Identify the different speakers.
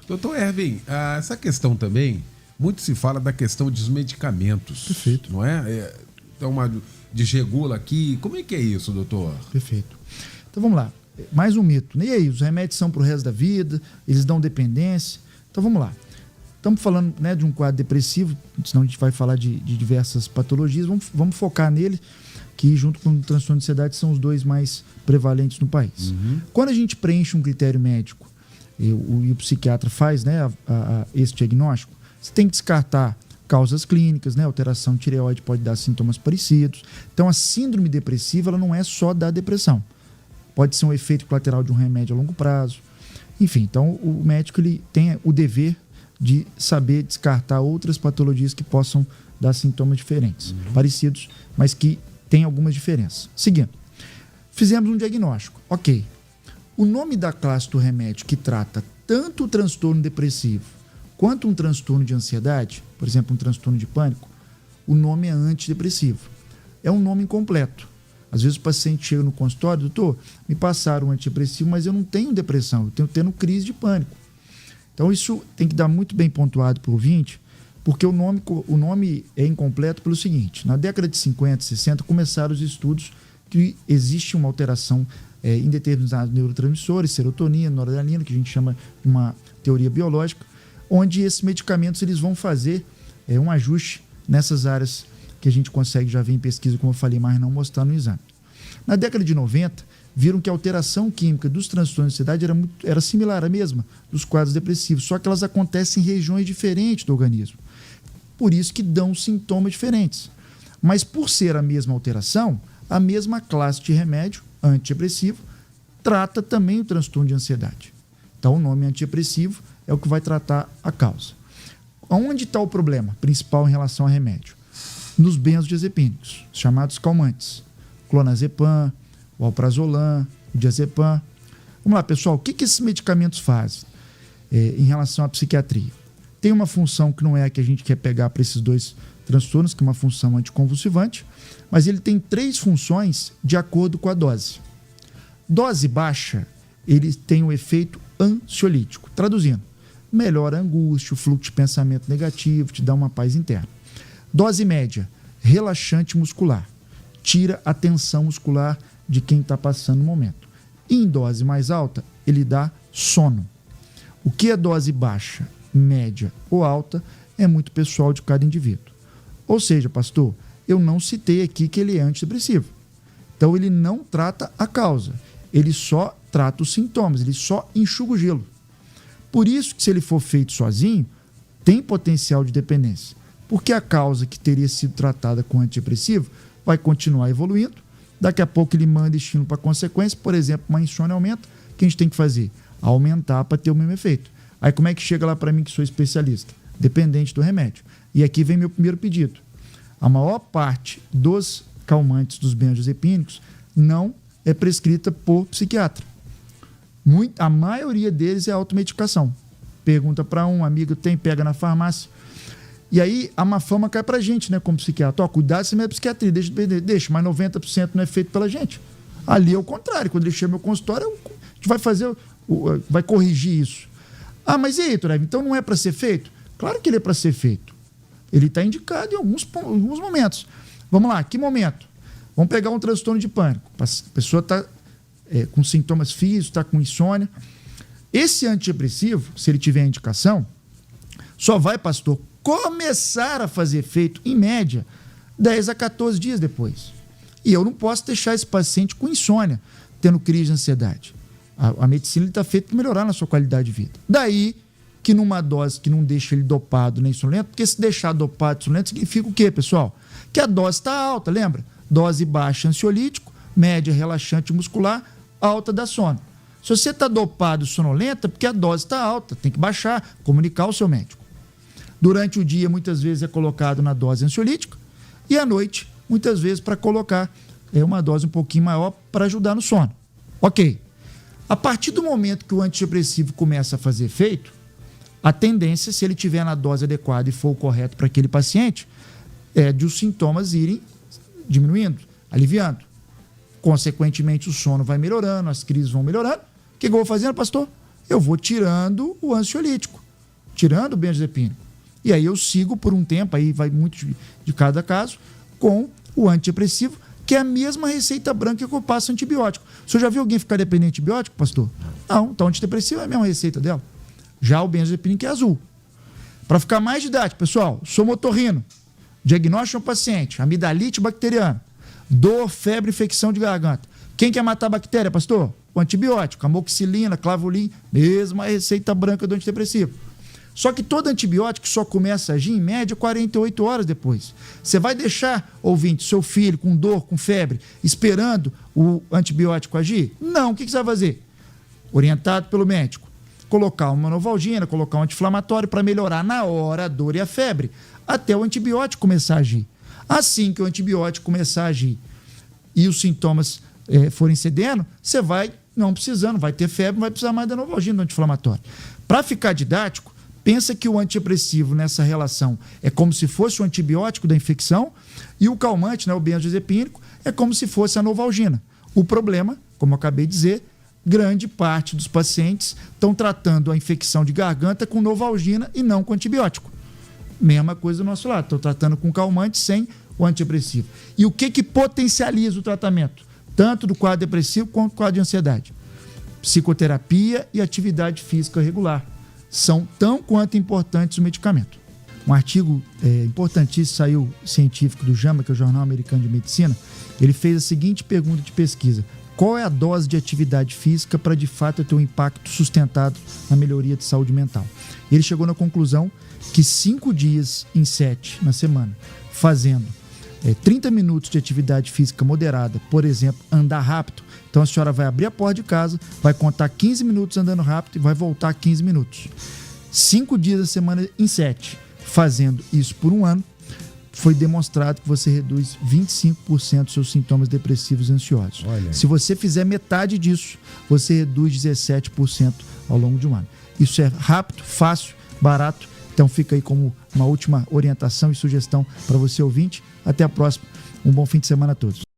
Speaker 1: Doutor Erwin, essa questão também, muito se fala da questão dos medicamentos.
Speaker 2: Perfeito.
Speaker 1: Não é? Então, uma desregula aqui. Como é que é isso, doutor?
Speaker 2: Perfeito. Então vamos lá. Mais um mito. E aí, os remédios são para o resto da vida, eles dão dependência. Então vamos lá. Estamos falando, né, de um quadro depressivo, senão a gente vai falar de diversas patologias. Vamos focar nele, que junto com o transtorno de ansiedade são os dois mais prevalentes no país. Quando a gente preenche um critério médico e o psiquiatra faz, né, esse diagnóstico, você tem que descartar causas clínicas, né? Alteração de tireoide pode dar sintomas parecidos. Então a síndrome depressiva ela não é só da depressão. Pode ser um efeito colateral de um remédio a longo prazo. Enfim, então o médico ele tem o dever de saber descartar outras patologias que possam dar sintomas diferentes, parecidos, mas que têm algumas diferenças. Seguindo, fizemos um diagnóstico. Ok. O nome da classe do remédio que trata tanto o transtorno depressivo quanto um transtorno de ansiedade, por exemplo, um transtorno de pânico, o nome é antidepressivo. É um nome incompleto. Às vezes o paciente chega no consultório, doutor, me passaram um antidepressivo, mas eu não tenho depressão, eu tenho tendo crise de pânico. Então isso tem que dar muito bem pontuado para o ouvinte, porque o nome é incompleto pelo seguinte: na década de 50, 60, começaram os estudos que existe uma alteração em determinados neurotransmissores, serotonina, noradrenalina, que a gente chama de uma teoria biológica, onde esses medicamentos eles vão fazer um ajuste nessas áreas que a gente consegue já ver em pesquisa, como eu falei, mas não mostrar no exame. Na década de 90, viram que a alteração química dos transtornos de ansiedade era similar à mesma dos quadros depressivos, só que elas acontecem em regiões diferentes do organismo. Por isso que dão sintomas diferentes. Mas por ser a mesma alteração, a mesma classe de remédio antidepressivo trata também o transtorno de ansiedade. Então o nome antidepressivo é o que vai tratar a causa. Onde está o problema principal em relação ao remédio? Nos benzodiazepínicos, chamados calmantes. Clonazepam, o alprazolam, o diazepam. Vamos lá, pessoal, o que esses medicamentos fazem em relação à psiquiatria? Tem uma função que não é a que a gente quer pegar para esses dois transtornos, que é uma função anticonvulsivante, mas ele tem 3 funções de acordo com a dose. Dose baixa, ele tem um efeito ansiolítico. Traduzindo, melhora a angústia, o fluxo de pensamento negativo, te dá uma paz interna. Dose média, relaxante muscular. Tira a tensão muscular de quem está passando no momento. Em dose mais alta, ele dá sono. O que é dose baixa, média ou alta é muito pessoal de cada indivíduo. Ou seja, pastor, eu não citei aqui que ele é antidepressivo. Então ele não trata a causa, ele só trata os sintomas, ele só enxuga o gelo. Por isso que se ele for feito sozinho, tem potencial de dependência. Porque a causa que teria sido tratada com antidepressivo vai continuar evoluindo. Daqui a pouco ele manda estímulo para consequência, por exemplo, uma insônia aumenta. O que a gente tem que fazer? Aumentar para ter o mesmo efeito. Aí como é que chega lá para mim que sou especialista? Dependente do remédio. E aqui vem meu primeiro pedido. A maior parte dos calmantes dos benzodiazepínicos não é prescrita por psiquiatra. A maioria deles é automedicação. Pergunta para um amigo, pega na farmácia. E aí a má fama cai pra gente, né, como psiquiatra. Cuidado se não é psiquiatria, deixa, mas 90% não é feito pela gente. Ali é o contrário, quando ele chega no meu consultório, a gente vai corrigir isso. Ah, mas e aí, Toreb, então não é para ser feito? Claro que ele é para ser feito. Ele está indicado em alguns momentos. Vamos lá, que momento? Vamos pegar um transtorno de pânico. A pessoa está com sintomas físicos, está com insônia. Esse antidepressivo, se ele tiver indicação, só vai, pastor, começar a fazer efeito, em média, 10 a 14 dias depois. E eu não posso deixar esse paciente com insônia, tendo crise de ansiedade. A medicina está feita para melhorar na sua qualidade de vida. Daí que numa dose que não deixa ele dopado nem sonolento, porque se deixar dopado e sonolento significa o quê, pessoal? Que a dose está alta, lembra? Dose baixa ansiolítico, média relaxante muscular, alta dá sono. Se você está dopado e sonolento, é porque a dose está alta, tem que baixar, comunicar ao seu médico. Durante o dia, muitas vezes é colocado na dose ansiolítica e à noite, muitas vezes, para colocar uma dose um pouquinho maior para ajudar no sono. Ok. A partir do momento que o antidepressivo começa a fazer efeito, a tendência, se ele tiver na dose adequada e for o correto para aquele paciente, é de os sintomas irem diminuindo, aliviando. Consequentemente, o sono vai melhorando, as crises vão melhorando. O que eu vou fazendo, pastor? Eu vou tirando o ansiolítico, tirando o benzodiazepínico. E aí eu sigo por um tempo, aí vai muito de cada caso, com o antidepressivo, que é a mesma receita branca que eu passo antibiótico. O senhor já viu alguém ficar dependente de antibiótico, pastor? Não, então antidepressivo é a mesma receita dela. Já o benzodiazepínico é azul. Para ficar mais didático, pessoal, sou motorrino, diagnóstico ao paciente, amidalite bacteriana, dor, febre, infecção de garganta. Quem quer matar a bactéria, pastor? O antibiótico, amoxicilina, clavulin, mesma receita branca do antidepressivo. Só que todo antibiótico só começa a agir em média 48 horas depois. Você vai deixar, ouvinte, seu filho com dor, com febre, esperando o antibiótico agir? Não. O que você vai fazer? Orientado pelo médico. Colocar uma novalgina, colocar um anti-inflamatório para melhorar na hora a dor e a febre, até o antibiótico começar a agir. Assim que o antibiótico começar a agir e os sintomas forem cedendo, você vai não precisando, vai ter febre, não vai precisar mais da novalgina, do anti-inflamatório. Para ficar didático, pensa que o antidepressivo nessa relação é como se fosse o antibiótico da infecção e o calmante, né, o benzodiazepínico, é como se fosse a novalgina. O problema, como eu acabei de dizer, grande parte dos pacientes estão tratando a infecção de garganta com novalgina e não com antibiótico. Mesma coisa do nosso lado, estão tratando com calmante sem o antidepressivo. E o que potencializa o tratamento? Tanto do quadro depressivo quanto do quadro de ansiedade. Psicoterapia e atividade física regular. São tão quanto importantes o medicamento. Um artigo importantíssimo saiu científico do JAMA, que é o Jornal Americano de Medicina. Ele fez a seguinte pergunta de pesquisa: qual é a dose de atividade física para de fato ter um impacto sustentado na melhoria de saúde mental? Ele chegou na conclusão que 5 dias em 7 na semana, fazendo 30 minutos de atividade física moderada, por exemplo, andar rápido. Então a senhora vai abrir a porta de casa, vai contar 15 minutos andando rápido e vai voltar 15 minutos. 5 dias da semana em 7, fazendo isso por um ano, foi demonstrado que você reduz 25% dos seus sintomas depressivos e ansiosos. Olha. Se você fizer metade disso, você reduz 17% ao longo de um ano. Isso é rápido, fácil, barato. Então fica aí como uma última orientação e sugestão para você ouvinte. Até a próxima. Um bom fim de semana a todos.